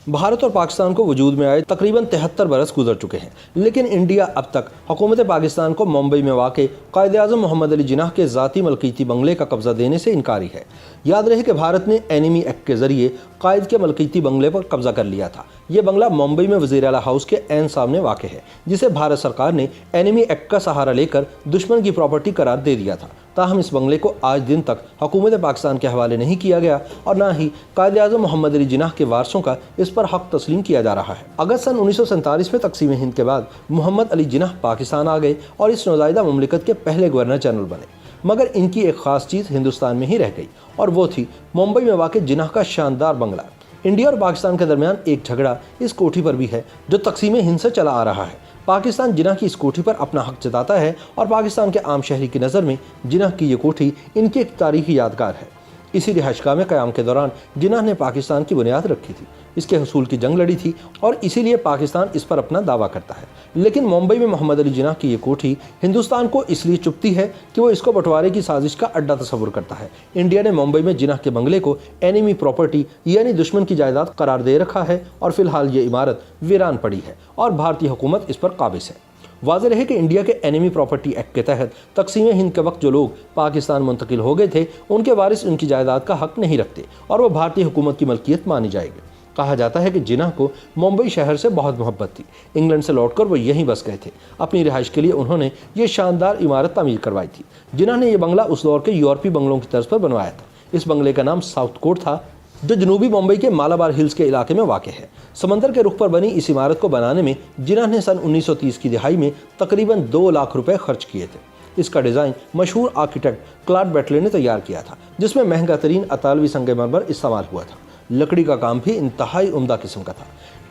भारत और पाकिस्तान को वजूद में आए तकरीबन 73 बरस गुजर चुके हैं, लेकिन इंडिया अब तक हुकूमत पाकिस्तान को मुंबई में वाक़ कायद-ए-आज़म मोहम्मद अली जिन्नाह के ज़ाती मलकीती बंगले का कब्ज़ा देने से इनकारी है। याद रहे कि भारत ने एनिमी एक्ट के ज़रिए कायद के मलकीती बंगले पर कब्ज़ा कर लिया था। ये बंगला मुंबई में वज़ीर आला हाउस के ऐन सामने वाक़ है, जिसे भारत सरकार ने एनिमी एक्ट का सहारा लेकर दुश्मन की प्रॉपर्टी करार दे दिया था। ताहम इस बंगले को आज दिन तक हुकूमत पाकिस्तान के हवाले नहीं किया गया और न ही कायद-ए-आज़म मोहम्मद अली जिन्नाह के वारसों का इस पर हक तस्लीम किया जा रहा है। अगस्त सन 1947 में तकसीम हिंद के बाद मोहम्मद अली जिन्नाह पाकिस्तान आ गए और इस नौज़ायदा मुमलिकत के पहले गवर्नर जनरल बने, मगर इनकी एक ख़ास चीज़ हिंदुस्तान में ही रह गई और वो थी मुंबई में वाक़ जिन्नाह का शानदार बंगला। इंडिया और पाकिस्तान के दरमियान एक झगड़ा इस कोठी पर भी है जो तकसीम हिंद से चला आ रहा है। पाकिस्तान जिन्नाह की इस कोठी पर अपना हक जताता है और पाकिस्तान के आम शहरी की नज़र में जिन्नाह की ये कोठी इनकी एक तारीखी यादगार है। इसी रिहाइशगाह में क़याम के दौरान जिन्नाह ने पाकिस्तान की बुनियाद रखी थी, इसके हसूल की जंग लड़ी थी और इसीलिए पाकिस्तान इस पर अपना दावा करता है। लेकिन मुंबई में मोहम्मद अली जिन्नाह की ये कोठी हिंदुस्तान को इसलिए चुभती है कि वो इसको बंटवारे की साजिश का अड्डा तस्वुर करता है। इंडिया ने मुंबई में जिन्नाह के बंगले को एनिमी प्रॉपर्टी यानी दुश्मन की जायदाद करार दे रखा है और फिलहाल ये इमारत वीरान पड़ी है और भारतीय हुकूमत इस पर काबिज है। वाज़ेह रहे कि इंडिया के एनिमी प्रॉपर्टी एक्ट के तहत तकसीम हिंद के वक्त जो लोग पाकिस्तान मुंतकिल हो गए थे, उनके वारिस उनकी जायदाद का हक नहीं रखते और वह भारतीय हुकूमत की मलकियत मानी जाएगी। कहा जाता है कि जिन्नाह को मुंबई शहर से बहुत मोहब्बत थी। इंग्लैंड से लौटकर वो यहीं बस गए थे। अपनी रिहाइश के लिए उन्होंने ये शानदार इमारत तामीर करवाई थी। जिन्नाह ने यह बंगला उस दौर के यूरोपीय बंगलों की तर्ज पर बनवाया था। इस बंगले का नाम साउथ कोर्ट था, जो जनूबी मुंबई के मालाबार हिल्स के इलाके में वाक़ है। समंदर के रुख पर बनी इस इमारत को बनाने में जिन्नाह ने सन 1930 की दिहाई में तकरीबन 2 लाख रुपए खर्च किए थे। इसका डिज़ाइन मशहूर आर्किटेक्ट क्लॉड बैटले ने तैयार किया था, जिसमें महंगा तरीन अतालवी संगमरमर इस्तेमाल हुआ था। लकड़ी का काम भी इंतहाई उम्दा किस्म का था।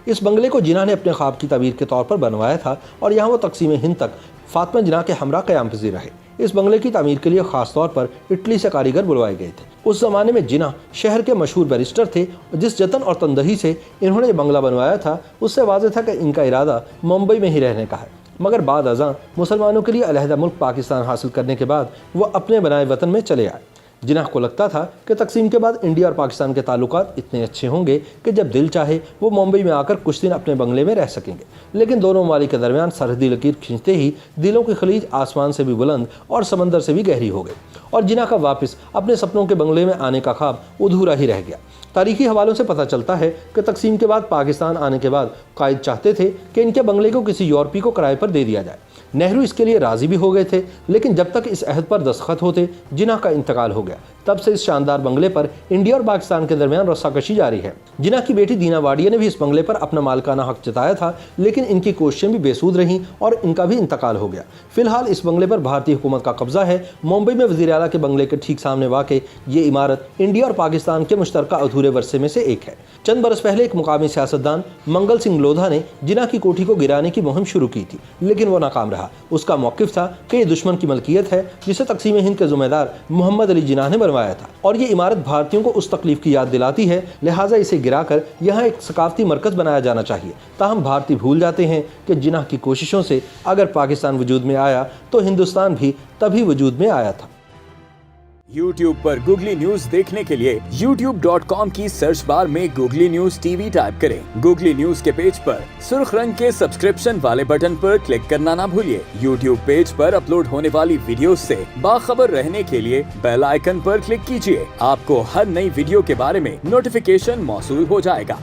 इस बंगले को जिन्नाह ने अपने ख्वाब की ताबीर के तौर पर बनवाया था और यहाँ वो तकसीम हिंद तक फातिमा जिन्नाह के हमरा क़याम पज़ीर रहे। इस बंगले की तामीर के लिए ख़ास तौर पर इटली से कारीगर बुलवाए गए थे। उस ज़माने में जिन्नाह शहर के मशहूर बैरिस्टर थे। जिस जतन और तंदही से इन्होंने ये बंगला बनवाया था, उससे वाज़ेह था कि इनका इरादा मुंबई में ही रहने का है। मगर बाद अज़ां मुसलमानों के लिए अलहदा मुल्क पाकिस्तान हासिल करने के बाद वो अपने बनाए वतन में चले आए। जिन्नाह को लगता था कि तकसीम के बाद इंडिया और पाकिस्तान के ताल्लुकात इतने अच्छे होंगे कि जब दिल चाहे वो मुंबई में आकर कुछ दिन अपने बंगले में रह सकेंगे। लेकिन दोनों ममालिक के दरमियान सरहदी लकीर खींचते ही दिलों की खलीज आसमान से भी बुलंद और समंदर से भी गहरी हो गई और जिन्नाह का वापस अपने सपनों के बंगले में आने का ख्वाब अधूरा ही रह गया। तारीखी हवालों से पता चलता है कि तकसीम के बाद पाकिस्तान आने के बाद कायद चाहते थे कि इनके बंगले को किसी यूरोपी को किराए पर दे दिया जाए। नेहरू इसके लिए राज़ी भी हो गए थे, लेकिन जब तक इस अहद पर दस्तखत होते जिन्नाह का इंतकाल हो गया। तब से इस शानदार बंगले पर इंडिया और पाकिस्तान के दरमियान रस्साकशी जारी है। जिन्नाह की बेटी दीना वाडिया ने भी इस बंगले पर अपना मालिकाना हक जताया था, लेकिन इनकी कोशिशें भी बेसूद रहीं और इनका भी इंतकाल हो गया। फिलहाल इस बंगले पर भारतीय हुकूमत का कब्जा है। मुंबई में वज़ीर आला के बंगले के ठीक सामने वाक़ ये इमारत इंडिया और पाकिस्तान के मुश्तरका अधूरे वर्से में से एक है। चंद बरस पहले एक मुकामी सियासतदान मंगल सिंह लोधा ने जिन्नाह की कोठी को गिराने की मुहिम शुरू की थी, लेकिन वो नाकाम रहा। उसका मौक़िफ़ था कि ये दुश्मन की मलकियत है, जिसे तकसीम हिंद के ज़िम्मेदार मोहम्मद अली जिन्नाह ने बनवाया था और ये इमारत भारतीयों को उस तकलीफ की याद दिलाती है, लिहाजा इसे गिराकर यहाँ एक सकाफती मरकज़ बनाया जाना चाहिए। ताहम भारतीय भूल जाते हैं कि जिन्नाह की कोशिशों से अगर पाकिस्तान वजूद में आया तो हिंदुस्तान भी तभी वजूद में आया था। YouTube पर गूगली न्यूज देखने के लिए youtube.com की सर्च बार में गूगली न्यूज टीवी टाइप करें। गूगली न्यूज के पेज पर सुर्ख रंग के सब्सक्रिप्शन वाले बटन पर क्लिक करना ना भूलिए। YouTube पेज पर अपलोड होने वाली वीडियोस से बाखबर रहने के लिए बेल आइकन पर क्लिक कीजिए। आपको हर नई वीडियो के बारे में नोटिफिकेशन मौसूल हो जाएगा।